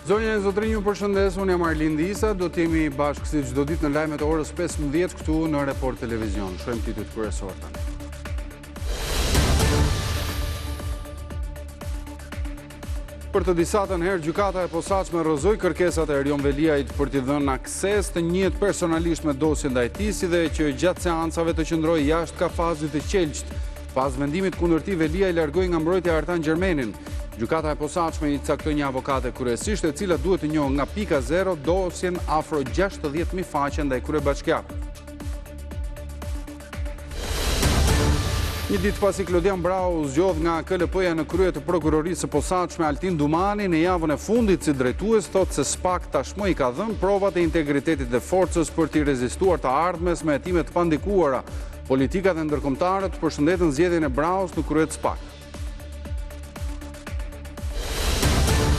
Zonja e zotrinj, ju përshëndes, unë jam Arlind Isa, do t'jemi bashkë si çdo ditë në lajmet e orës 15 këtu në Report Televizion. Shohim titujt kryesor tani. Për të disatën herë, gjykata e posaçme rrëzoi kërkesat e Erion Veliajt për t'i dhënë akses të njëjtë personalisht me dosjen ndaj tij, si dhe që gjatë seancave të qëndroi jashtë kafazit të qelçt. Pas vendimit kundër tij, Veliaj largoi nga mbrojtja Artan Gjermenin. Gjykata e posaçme i caktoi një avokate kryesisht, e cila duhet të njohë nga pika zero dosjen afro 60.000 faqe ndaj kryebashkiakut. Një ditë pasi Klodian Brau zgjodh nga KLP-ja në krye të prokurorisë së posaçme Altin Dumani në javën e fundit si drejtues, thotë se SPAK tashmë i ka dhënë provat e integritetit dhe forcës për t'i rezistuar të ardhmes me hetime të pandikuara. Politikat dhe ndërkombëtarët përshëndetën zgjedhjen e Braus në krye të SPAK.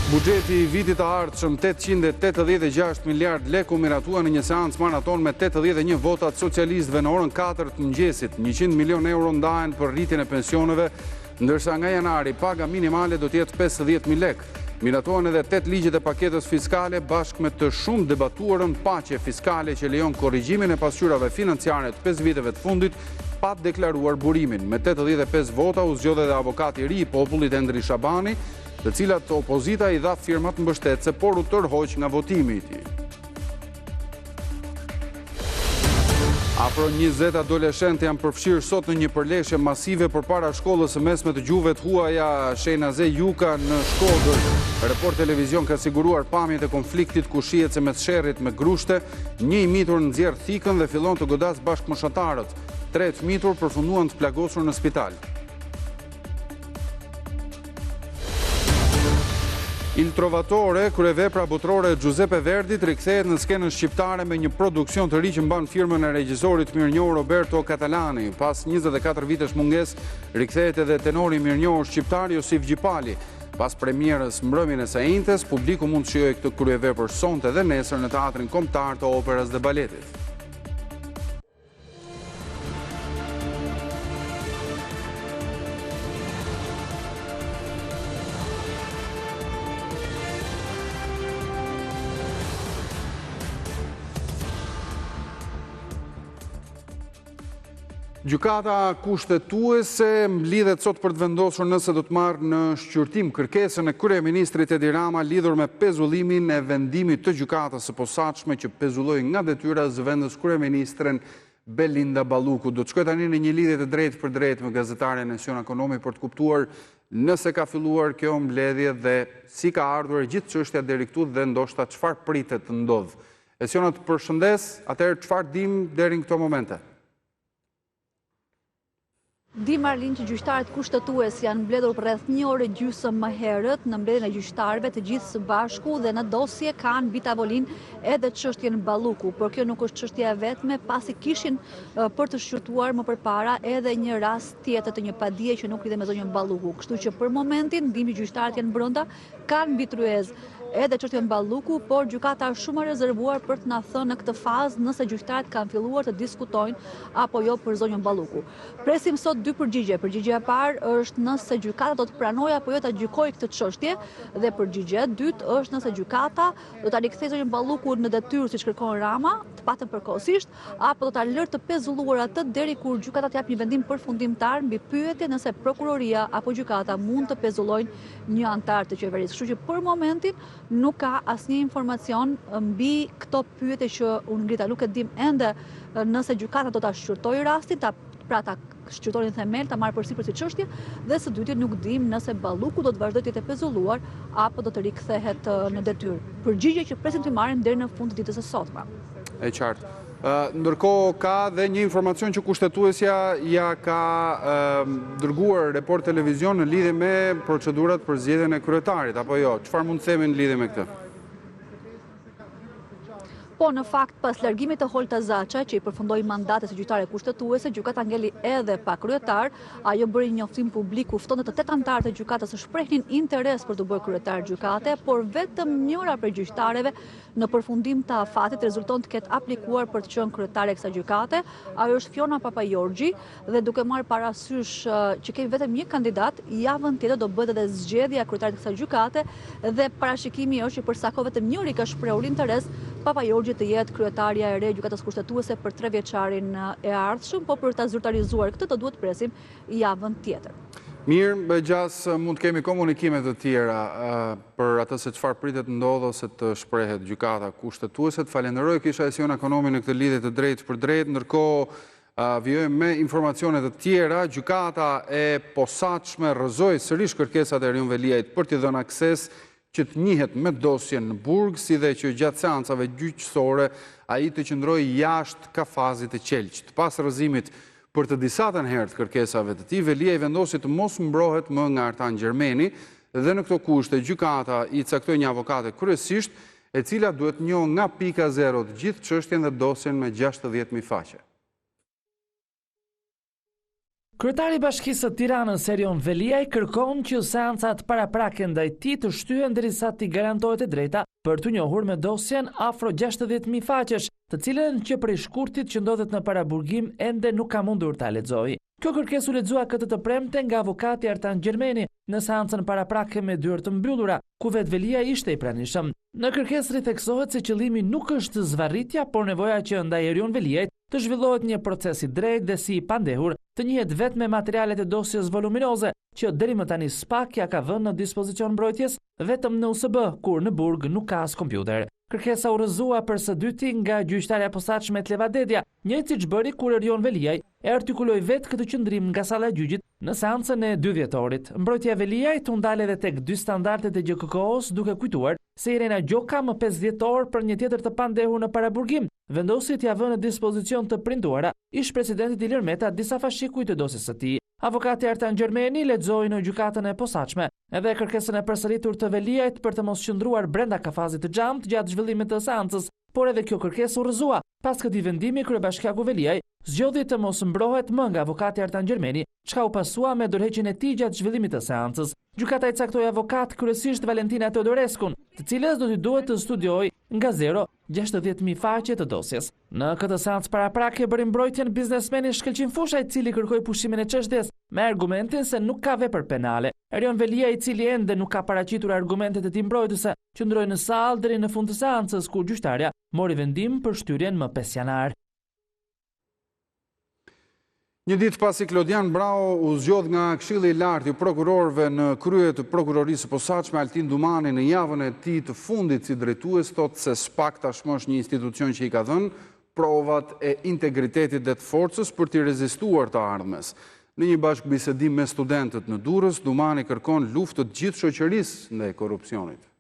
Buxheti i vitit të ardhshëm 886 miliard lekë u miratua në një seancë maraton me 81 votat socialistëve në orën 4 të mëngjesit. 100 milion euro ndahen për rritjen e pensioneve, ndërsa nga janari paga minimale do të jetë 50.000 lekë. Miratohen edhe 8 ligjet e paketës fiskale bashkë me të shumë debatuarën paqe fiskale që lejon korrigjimin e pasqyrave financiare të 5 viteve të fundit pa deklaruar burimin. Me 85 vota u zgjodhi edhe avokati i ri i popullit Endri Shabani, të cilat opozita i dha firmat mbështetëse, por u tërhoq nga votimi i tij. Afro 20 adoleshentë janë përfshirë sot në një përleshje masive përpara shkollës së mesme të gjuhëve të huaja Shejnaze Juka në Shkodër. Report Televizion ka siguruar pamjet e konfliktit ku shihet se mes sherrit me grushte, një i mitur nxjerr thikën dhe fillon të godas bashkëmoshatarët. 3 të mitur përfunduan të plagosur në spital. Il Trovatore, kryevepra botërore e Giuseppe Verdit, rikthehet në skenën shqiptare me një produksion të ri që mban firmën e regjisorit mirënjohur Roberto Catalani. Pas 24 vitesh mungesë, rikthehet edhe tenori mirënjohur shqiptar Josif Gjipali. Pas premierës mbrëmjen e së njëjtës, publiku mund të shijojë këtë kryevepër sonte dhe nesër në Teatrin Kombëtar të Operës dhe Baletit. Gjykata kushtetuese mblidhet sot për të vendosur nëse do të marrë në shqyrtim kërkesën e kryeministrit Edi Rama lidhur me pezullimin e vendimit të gjykatës së posaçme që pezulloi nga detyra zëvendës kryeministren Belinda Balluku. Do të shkoj tani në një lidhje të drejtë për drejtë me gazetaren Esion Ekonomi për të kuptuar nëse ka filluar kjo mbledhje dhe si ka ardhur gjithë çështja deri këtu dhe ndoshta çfarë pritet të ndodhë. Esion, të përshëndes, atëherë çfarë dim deri në këto momente? Di Marlin që gjyqtarët kushtetues janë mbledhur për rreth 1 orë e gjysmë më herët në mbledhjen e gjyqtarëve të gjithë së bashku dhe në dosje kanë mbi tavolinë edhe çështjen Balluku, por kjo nuk është çështja e vetme, pasi kishin për të shqyrtuar më përpara edhe një rast tjetër të një padije që nuk lidhet me zonjën Balluku. Kështu që për momentin ndihmi gjyqtarët janë brenda, kanë mbi tryez edhe çështjen Balluku, por gjykata është shumë e rezervuar për të na thënë në këtë fazë nëse gjyqtarët kanë filluar të diskutojnë apo jo për zonjën Balluku. Presim sot 2 përgjigje. Përgjigjja e parë është nëse gjykata do të pranojë apo jo ta gjykojë këtë çështje, dhe përgjigjja e dytë është nëse gjykata do ta rikthejë zonjën Balluku në detyrë siç kërkon Rama, të patën përkohësisht, apo do ta lërë të pezulluar atë deri kur gjykata të japë një vendim përfundimtar mbi pyetje nëse prokuroria apo gjykata mund të pezullojnë një antar të qeverisë. Kështu që për momentin nuk ka asnjë informacion mbi këto pyetje që unë ngrita. Nuk e dim ende nëse gjykata do ta shqyrtojë rastin, ta shqyrtojnë themel, ta marrë përsipër si çështje, dhe së dyti nuk dim nëse Balluku do të vazhdojë të jetë pezulluar apo do të rikthehet në detyrë. Përgjigje që presim të marrim deri në fund të ditës së sotme. E qartë. Ndërkohë ka dhe një informacion që kushtetuesja ja ka dërguar Report Televizion në lidhje me procedurat për zgjedhjen e kryetarit, apo jo? Çfarë mund të themi në lidhje me këtë? Po, në fakt, pas largimit të Holta Zaça, që i përfundoi mandatet së gjyqtare kushtetuese, gjykata ngeli edhe pa kryetar. Ajo bëri një njoftim publik ku ftonte të 8 anëtarë të gjykatës të shprehnin interes për të bërë kryetar gjykate, por vetëm njëra prej gjyqtarëve në përfundim të afatit rezulton të ketë aplikuar për të qenë kryetare e kësaj gjykate. Ajo është Fiona Papajorgji dhe duke marrë parasysh që kemi vetëm një kandidat, javën tjetër do bëhet edhe zgjedhja e kryetarit të kësaj gjykate dhe parashikimi është që përsa kohë vetëm njëri ka shprehur interes, Papajorgji të jetë kryetarja e re e gjykatës kushtetuese për 3 vjeçarin e ardhshëm, po për ta zyrtarizuar këtë do duhet presim javën tjetër. Mirë, gjas mund të kemi komunikime të tjera për atë se çfarë pritet ndodhë ose të shprehet gjykata kushtetuese. Falenderoj kisha e Siona Ekonomi në këtë lidhje të drejtë për drejtë, ndërkohë vijojmë me informacione të tjera. Gjykata e posaçme rrëzoi sërish kërkesat e Erion Veliajt për t'i dhënë akses që të njihet me dosjen në burg, si dhe që gjatë seancave gjyqësore ai të qëndroi jashtë kafazit të qelqit. Pas rrëzimit për të disa të herët kërkesave të tij, Veliaj vendosi të mos mbrohet më nga Artan Gjermeni dhe në këto kushte gjykata i caktoi një avokate kryesisht, e cila duhet njohë nga pika zero të gjithë çështjen dhe dosjen me 60.000 faqe. Kryetari i Bashkisë së Tiranës Erion Veliaj kërkon që seancat paraprake ndaj tij të shtyhen derisa t'i garantohet e drejta për të njohur me dosjen afro 60.000 faqesh, të cilën që prej shkurtit që ndodhet në paraburgim ende nuk ka mundur ta lexojë. Kjo kërkesë u lexua këtë të premte nga avokati Artan Gjermeni në seancën paraprake me dyert të mbyllura, ku vetë Veliaj ishte i pranishëm. Në kërkesë theksohet se qëllimi nuk është zvarritja, por nevoja që ndaj Erion Veliajt të zhvillohet një proces i drejtë dhe si i pandehur, të njihet vetëm me materialet e dosjes voluminoze, që deri më tani SPAK ja ka vënë në dispozicion mbrojtjes vetëm në USB, kur në burg nuk ka as kompjuter. Kërkesa u rrëzua për së dyti nga gjyqtarja e posaçme Tleva Dedja, njëjtë siç bëri kur Erion Veliaj e artikuloi vetë këtë qëndrim nga salla e gjyqit në seancën e 2 dhjetorit. Mbrojtja e Veliajt u ndal edhe tek 2 standardet e GKK-s, duke kujtuar se Irena Gjoka më 5 dhjetor për një tjetër të pandehur në paraburgim vendosi t'ia vënë në dispozicion të printuara ish presidentit Ilir Meta disa fashikuj të dosjes së tij. Avokati Artan Gjermeni lexoi në gjykatën e posaçme edhe kërkesën e përsëritur të Veliajt për të mos qëndruar brenda kafazit të xhamt gjatë zhvillimit të seancës, por edhe kjo kërkesë u rrëzua. Pas këtij vendimi, kryebashkiaku Veliaj zgjodhi të mos mbrohet më nga avokati Artan Gjermeni, çka u pasua me dorëheqjen e tij gjatë zhvillimit të seancës. Gjykata i caktoi avokat kryesisht Valentina Teodoreskun, të cilës do t'i duhet të studiojë nga zero 60.000 faqe të dosjes. Në këtë seancë paraprake bëri mbrojtjen biznesmeni Shkëlqin Fusha, i cili kërkoi pushimin e çështjes me argumentin se nuk ka vepër penale. Erion Veliaj, i cili ende nuk ka paraqitur argumentet e tij mbrojtëse, qëndroi në sallë deri në fund të seancës, kur gjyqtarja mori vendim për shtyrjen më 5 janar. Një ditë pasi Klodian Brau u zgjodh nga Këshilli i Lartë i prokurorëve në krye të prokurorisë posaçme, Altin Dumani në javën e tij të fundit si drejtues thotë se SPAK tashmë është një institucion që i ka dhënë provat e integritetit dhe të forcës për t'i rezistuar të ardhmes. Në një bashkëbisedim me studentët në Durrës, Dumani kërkon luftë të gjithë shoqërisë ndaj korrupsionit.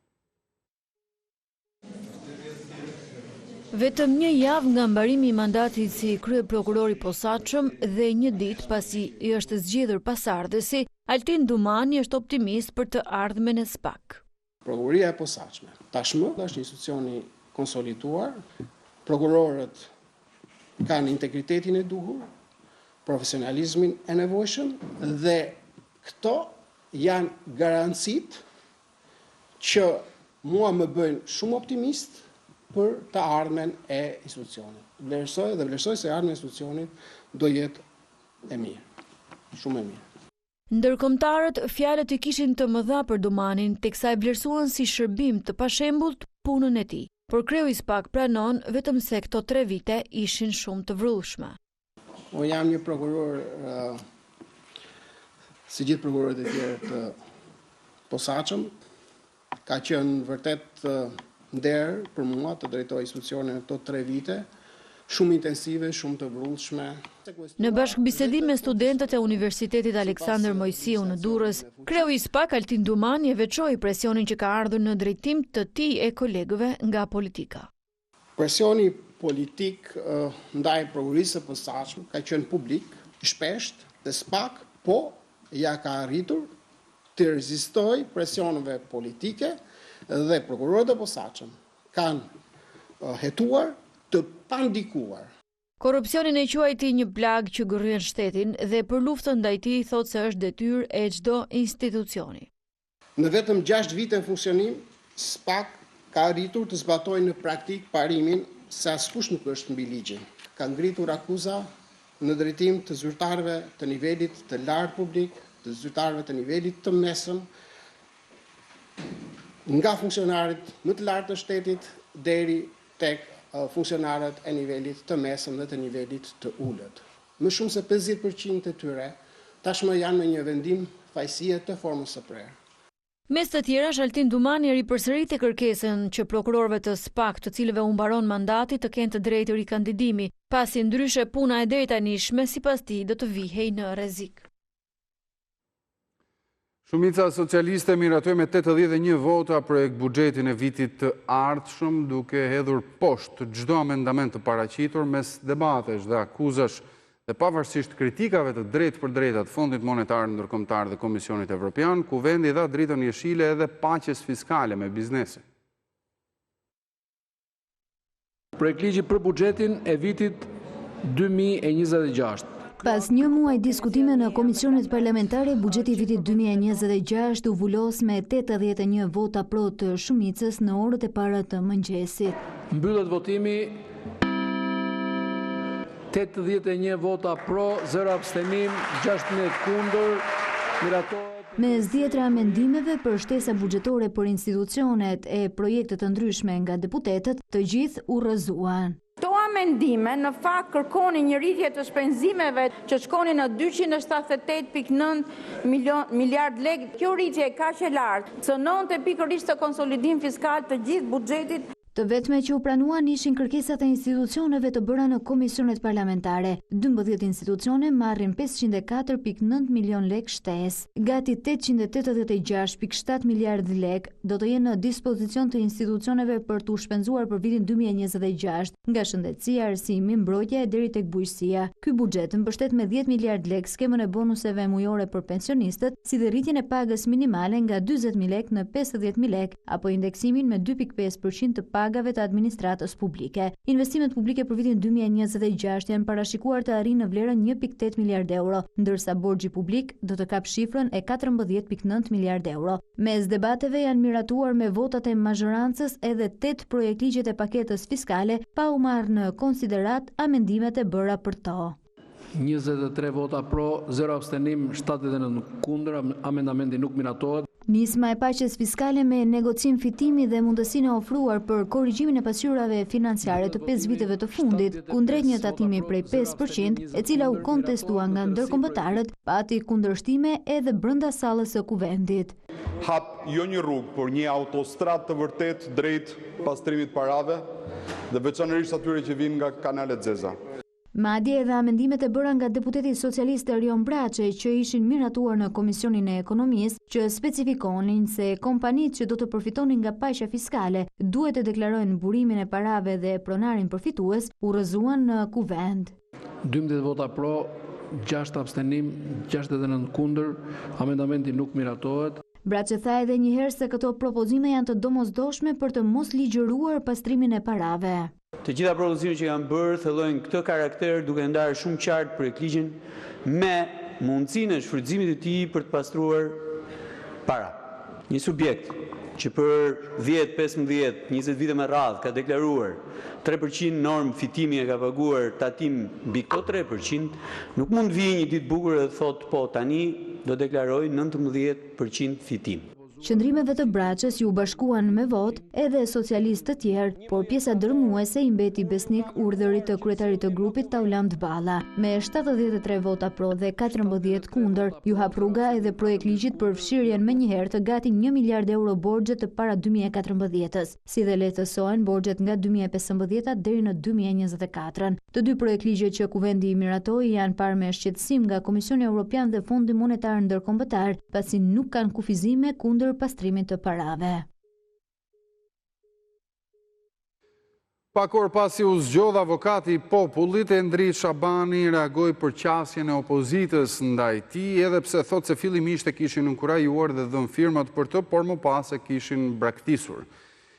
Vetëm një javë nga mbarimi i mandatit si kryeprokuror i posaçëm dhe një ditë pasi i është zgjedhur pasardhësi, Altin Dumani është optimist për të ardhmen e SPAK. Prokuroria e posaçme tashmë është një institucion i konsoliduar, prokurorët kanë integritetin e duhur, profesionalizmin e nevojshëm dhe këto janë garancitë që mua më bëjnë shumë optimist për të ardhmen e institucionit. Vlerësoj se ardhmja e institucionit do jetë e mirë, shumë e mirë. Ndërkombëtarët fjalët i kishin të mëdha për Dumanin, teksa e vlerësuan si shërbim të pashembullt punën e tij. Por kreu i SPAK pranon vetëm se këto 3 vite ishin shumë të vrrullshme. Unë jam një prokuror, si gjithë prokurorët e tjerë të posaçëm, ka qenë vërtet nder për mua të drejtoj institucionin këto 3 vite, shumë intensive, shumë të vrrullshme. Në bashkëbisedim me studentët e Universitetit Aleksandër Mojsiu në Durrës, kreu i SPAK Altin Dumani e veçoi presionin që ka ardhur në drejtim të tij e kolegëve nga politika. Presioni politik ndaj prokurorisë së posaçme ka qenë publik, i shpesht, dhe SPAK ja ka arritur të rezistojë presioneve politike dhe prokurorët e posaçëm kanë hetuar, të pandikuar. Korrupsionin e quajti një plag që gërryen shtetin dhe për luftën ndaj tij thotë se është detyrë e çdo institucioni. Në vetëm 6 vite në funksionim, SPAK ka arritur të zbatojë në praktik parimin se askush nuk është mbi ligjin. Ka ngritur akuza në drejtim të zyrtarëve të nivelit të lartë publik, të zyrtarëve të nivelit të mesëm, nga funksionarët më të lartë të shtetit deri tek funksionarët e nivelit të mesëm dhe të nivelit të ulët. Më shumë se 50% të tyre tashmë janë në një vendim fajësie të formës së prerë. Mes të tjera, Shaltin Dumani ripërsëriti kërkesën që prokurorëve të SPAK, të cilëve u mbaron mandati, të kenë të drejtë rikandidimi, pasi ndryshe puna e drejtanishme sipas tij do të vihej në rrezik. Shumica socialiste miratoi me 81 vota projekt buxhetin e vitit të ardhshëm, duke hedhur poshtë çdo amendament të paraqitur mes debatesh dhe akuzash dhe pavarësisht kritikave të drejtë për drejta të Fondit Monetar Ndërkombëtar dhe Komisionit Evropian, kuvendi dha dritën jeshile edhe paqes fiskale me biznesin. Projektligji për buxhetin e vitit 2026. Pas një muaj diskutime në komisionet parlamentare, buxheti i vitit 2026 u vulos me 81 vota pro të shumicës në orët e para të mëngjesit. Mbyllet votimi 81 vota pro, 0 abstenim, 16 kundër, miratohet. Me zgjedhra amendimeve për shtesa buxhetore për institucionet e projekte të ndryshme nga deputetët, të gjithë u rrëzuan. Këto amendime në fakt kërkonin një rritje të shpenzimeve që shkonin në 278.9 miliard lekë. Kjo rritje kaq e lartë cënonte pikërisht të konsolidim fiskal të gjithë buxhetit. Të vetme që u pranuan ishin kërkesat e institucioneve të bëra në komisionet parlamentare. 12 institucione marrin 504.9 milion lek shtesë. Gati 886.7 miliard lek do të jenë në dispozicion të institucioneve për të shpenzuar për vitin 2026, nga shëndetësia, arsimi, mbrojtja e deri tek bujqësia. Ky buxhet mbështet me 10 miliard lek skemën e bonuseve mujore për pensionistët, si dhe rritjen e pagës minimale nga 40.000 lek në 50.000 lek, apo indeksimin me 2.5% të pagave të administratës publike. Investimet publike për vitin 2026 janë parashikuar të arrijnë në vlerën 1.8 miliard euro, ndërsa borxhi publik do të kapë shifrën e 14.9 miliard euro. Mes debateve janë miratuar me votat e mazhorancës edhe 8 projektligjet e paketës fiskale, pa u marrë në konsiderat amendimet e bëra për to. 23 vota pro, 0 abstenim, 79 kundër, amendamenti nuk miratohet. Nisma e paqes fiskale me negocim fitimi dhe mundësinë e ofruar për korrigjimin e pasqyrave financiare të 5 viteve të fundit, kundrejt një tatimi prej 5%, e cila u kontestua nga ndërkombëtarët, pati kundërshtime edhe brenda sallës së kuvendit. Hap jo një rrugë, por një autostradë të vërtet drejt pastrimit parave dhe veçanërisht atyre që vinë nga kanalet zeza. Madje edhe amendimet e bëra nga deputeti socialist Erion Braçe që ishin miratuar në Komisionin e Ekonomisë, që specifikonin se kompanitë që do të përfitonin nga paqja fiskale duhet të deklarojnë burimin e parave dhe pronarin përfitues, u rrëzuan në kuvend. 12 vota pro, 6 abstenim, 69 kundër, amendamenti nuk miratohet. Braçe tha edhe një herë se këto propozime janë të domosdoshme për të mos ligjëruar pastrimin e parave. Të gjitha propozimet që janë bërë thellojnë këtë karakter duke ndarë shumë qartë projektligjin me mundësinë e shfrytëzimit të tij për të pastruar para. Një subjekt që për 10, 15, 20 vite me radhë ka deklaruar 3% normë fitimi e ka paguar tatim mbi këto 3%, nuk mund vijë një ditë bukur dhe thotë po tani do deklaroj 19% fitim. Qëndrimeve të Braçës ju bashkuan me vot edhe socialistë të tjerë, por pjesa dërmuese i mbeti besnik urdhërit të kryetarit të grupit Tauland Balla. Me 73 vota pro dhe 14 kundër, ju hap rruga edhe projektligjit për fshirjen menjëherë të gati 1 miliard euro borxhe të para 2014-s, si dhe lehtësohen borxhet nga 2015 deri në 2024. Të dy projektligjet që kuvendi i miratoi janë parë me shqetësim nga Komisioni Evropian dhe Fondi Monetar Ndërkombëtar, pasi nuk kanë kufizime kundër pastrimit të parave. Pak orë pasi u zgjodh avokati i popullit, Endri Shabani reagoi për qasjen e opozitës ndaj tij, edhe pse thotë se fillimisht e kishin inkurajuar dhe dhënë firmat për të, por më pas e kishin braktisur.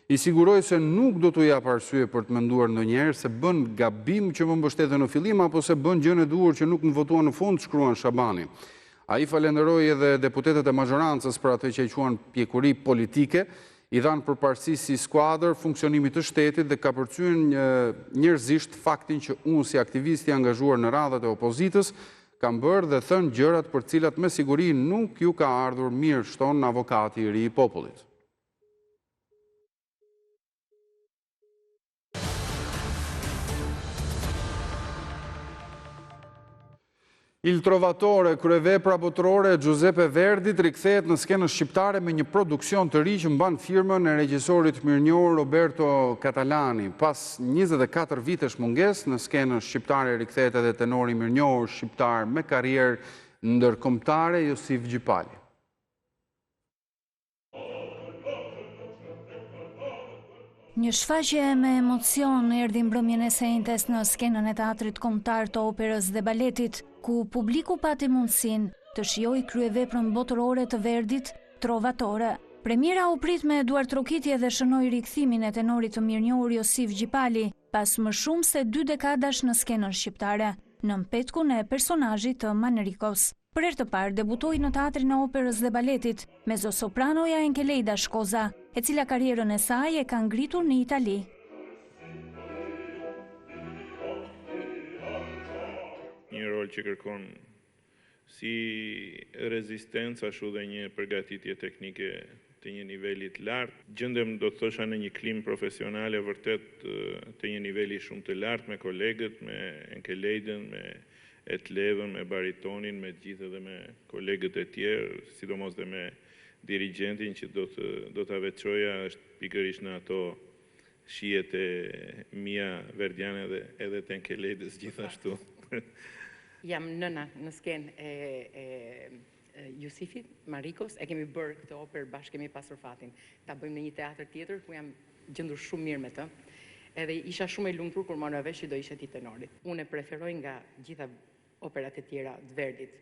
I siguroi se nuk do t'u jap arsye për të menduar ndonjëherë se bën gabim që më mbështeten në fillim apo se bën gjën e duhur që nuk më votuan në fund, shkruan Shabani. Ai falenderoi edhe deputetët e majorancës për atë që e quan pjekuri politike, i dhanë përparësi si skuadër funksionimit të shtetit dhe ka përcyen njerëzisht faktin që unë si aktivist i angazhuar në radhët e opozitës kam bërë dhe thënë gjërat për cilat me siguri nuk ju ka ardhur mirë, shton avokati i ri i popullit. Il Trovatore, kryevepra botërore Giuseppe Verdit rikthehet në skenën shqiptare me një produksion të ri që mban firmën e regjisorit mirënjohur Roberto Catalani. Pas 24 vitesh mungesë, në skenën shqiptare rikthehet edhe tenori mirënjohur shqiptar me karrierë ndërkombëtare Josif Gjipali. Një shfaqje me emocion erdhi mbrëmjen e sejntes në skenën e teatrit kombëtar të operës dhe baletit, ku publiku pati mundësinë të shijojë kryeveprën botërore të Verdit, Trovatore. Premiera u prit me duar trokitje dhe shënoi rikthimin e tenorit të mirënjohur Josif Gjipali, pas më shumë se 2 dekadash në skenën shqiptare, në mpetkun e personazhit të Manrikos. Për herë të parë debutoi në teatrin e operës dhe baletit, mezzosopranoja Enkeleida Shkoza, e cila karrierën e saj e ka ngritur në Itali. Një rol që kërkon si rezistencë ashtu dhe një përgatitje teknike të një nivelit lartë. Gjendem, do të thosha, në një klim profesionale vërtet të një niveli shumë të lartë me kolegët, me Enkeleidën, me Etlevën, me baritonin, me gjithë dhe me kolegët e tjerë, sidomos dhe me dirigentin që do të aveqoja është pikërisht në ato shijet e Mia Verdiane dhe edhe të Enkeleidës gjithashtu. Jam nëna në skenë e Jusifit, Marikos, e kemi bërë këtë operë bashkë, kemi pasur fatin. Ta bëjmë në një teatr tjetër, ku jam gjendur shumë mirë me të. Edhe isha shumë e lumtur kur marrë vesh që do ishe ti tenorit. Unë e preferoj nga gjitha operat e tjera të Verdit.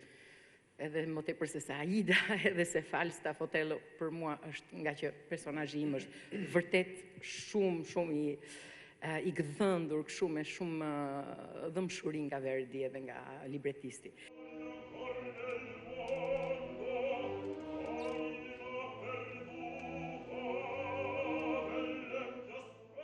Edhe më tepër se sa Aida, edhe se Falstaff Otello, për mua është nga që personazhi im është vërtet shumë i gëdhëndur, me shumë dhëmshuri nga Verdi edhe nga libretisti.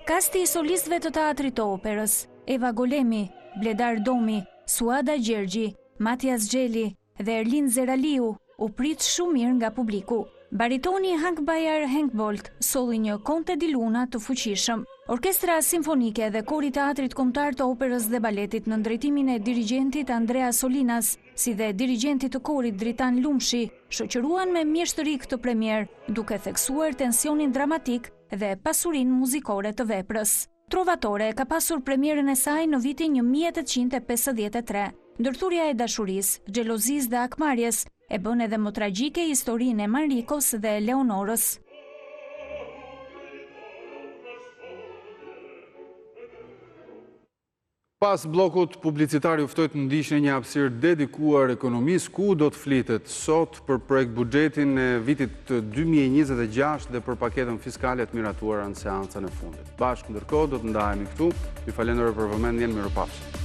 Kasti i solistëve të teatrit të operës, Eva Golemi, Bledar Domi, Suada Gjergji, Matias Gjeli dhe Erlin Zeraliu u prit shumë mirë nga publiku. Baritoni Hank Bajar Henkbolt solli një Conte di Luna të fuqishëm. Orkestra simfonike dhe kori teatrit kombëtar të operës dhe baletit në drejtimin e dirigentit Andrea Solinas, si dhe dirigentit të korit Dritan Lumshi, shoqëruan me mjeshtëri këtë premier, duke theksuar tensionin dramatik dhe pasurinë muzikore të veprës. Trovatore ka pasur premierën e saj në vitin 1853. Ndërthurja e dashurisë, xhelozisë dhe akmarrjes e bën edhe më tragjike historinë e Manrikos dhe Leonorës. Pas blokut publicitar ju ftoi të ndiqni një hapësirë dedikuar ekonomisë ku do të flitet sot për projekt buxhetin e vitit 2026 dhe për paketën fiskale të miratuar në seancën e fundit. Bashkë ndërkohë do të ndahemi këtu. Ju falenderoj për vëmendjen, mirupafshim.